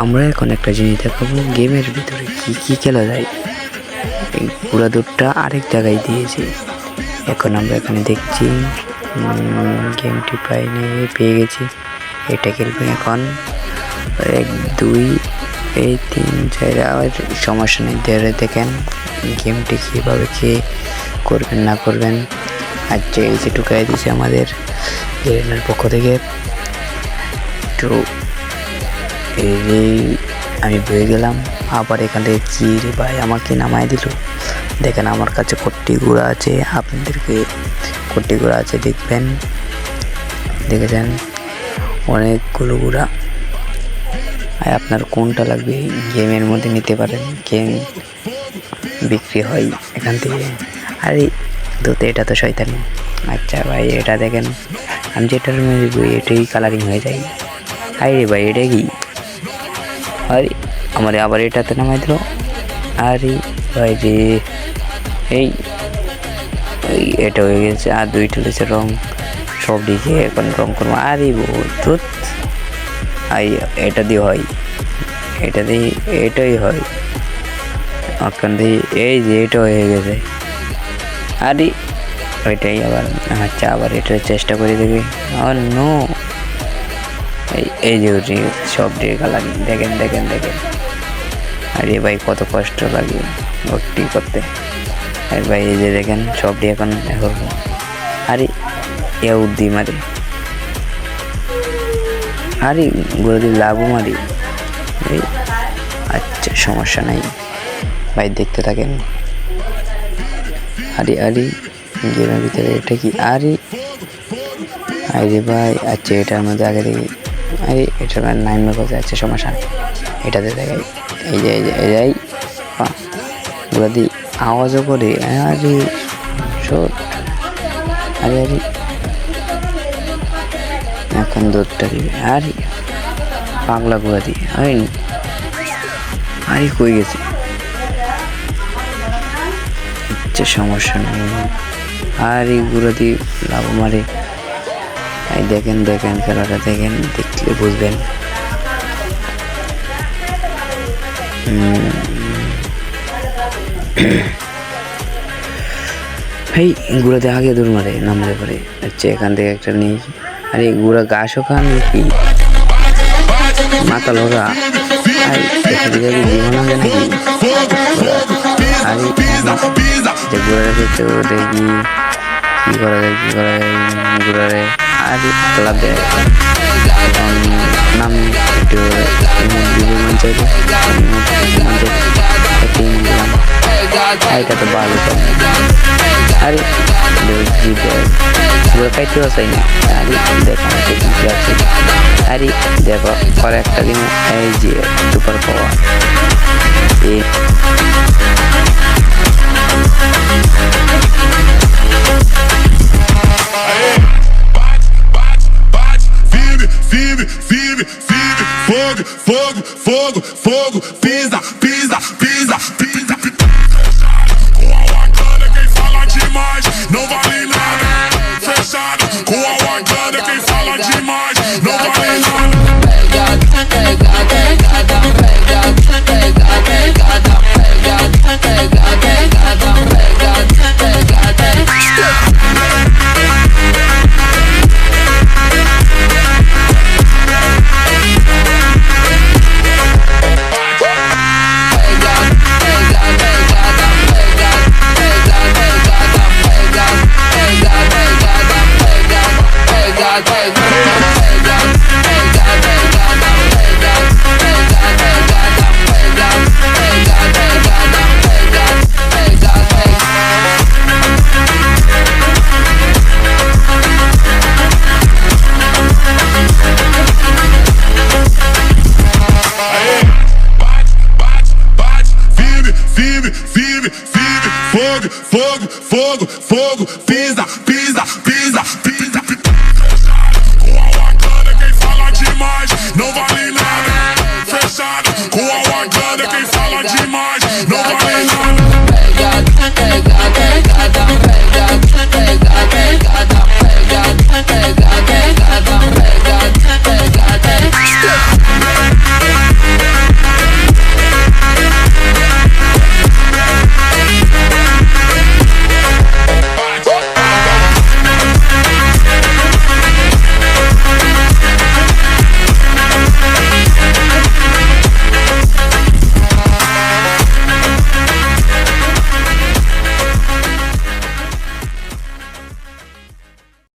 আমরা এখন একটা জিনিস দেখাবো গেমের ভিতরে কি কি খেলা যায়। এই পুরা দুধটা আরেক জায়গায় দিয়েছি। এখন আমরা এখানে দেখছি গেমটি প্রায় পেয়ে গেছি। এটা খেলবো এখন 1 2 এই 3 4 আর সমস্যা নেই। দেখেন গেমটি কীভাবে কে করবেন না করবেন। আচ্ছা এই যে ঢুকাই দিয়েছে আমাদের গেমের পক্ষ থেকে। তো এই আমি বয়ে গেলাম আবার এখান থেকে কি রে ভাই আমাকে নামায় দিল। দেখেন আমার কাছে কট্টি গুঁড়া আছে, আপনাদেরকে কট্টি গুঁড়া আছে দেখবেন, দেখেছেন অনেকগুলো গুঁড়া। আর আপনার কোনটা লাগবে গেমের মধ্যে নিতে পারেন, গেম বিক্রি হয় এখান থেকে। আরে তো এটা তো শয়তানি। আচ্ছা ভাই এটা দেখেন আমি যেটার মধ্যে বই এটাই কালারিং হয়ে যায়। আরে ভাই এটা কি, আরে আমার আবার এটাতে নামাই দিল। আরে ভাই রে এই এটা হয়ে গেছে। আর দুইটা হয়েছে রং, সব দিকে এখন রং করবো। আরে বহুত এটা দিয়ে হয়, এটা দিয়ে এটাই হয় ওখান দিয়ে। এই যে এটা হয়ে গেছে। আরে ওইটাই আবার আচ্ছা আবার এটা চেষ্টা করে দেবে। আর নো এই যে সব দিয়ে কালারিং দেখেন দেখেন দেখেন। আরে ভাই কত কষ্ট লাগে ভর্তি করতে। আর ভাই এই যে দেখেন সব দিয়ে এখন করবো। আরে এ উদ্দি মারি, আরে গুলো দিয়ে লাভও মারি। এই আচ্ছা সমস্যা নাই ভাই দেখতে থাকেন। আরে আরে গেমের ভিতরে এটা কি, আরে আরে ভাই আচ্ছা এটার মধ্যে আগে দেখি। আরে এটার মানে 9 করতে যাচ্ছে সমস্যা নেই। এটাতে দেখাই এই যে এই যাই গুলো দিয়ে আওয়াজও করে। আরে শোট, আরে আরে এখন দুধটা দিবে। আরে পাগলা গুঁড়া দিয়ে আরে কই গেছে। আচ্ছা সমস্যা নেই। আর এই গুঁড়ো দিয়ে লাভ মারে। এই দেখেন দেখেন খেলাটা দেখেন, দেখলে বুঝবেন। এই গুঁড়াতে আগে দূর মারে নামলে পরে। আচ্ছা এখান থেকে একটা নেই। আরে গুঁড়া গাছও খান কি মাথা লগা। আর এখান থেকে জীবন হবে নাকি। আরে যে গুঁড়াটা দেখতে দেখি কি করা যায় কি করা যায় গুঁড়ারে। আরে ক্লাব দেয় নাম একটু মন চাইবে এটা তো ভালো। আরে গুঁড়া খাইতেও চাই না। আরে দেখো আছে। আরে দেখো পরে একটা দিন এই যে super power fogo, fogo, fogo, fogo, pisa, pisa, pisa, pisa. Com a Wakanda quem fala demais não vale nada. Fechado com a Wakanda quem fala demais não vale nada. Fogo, fogo, fogo, fogo,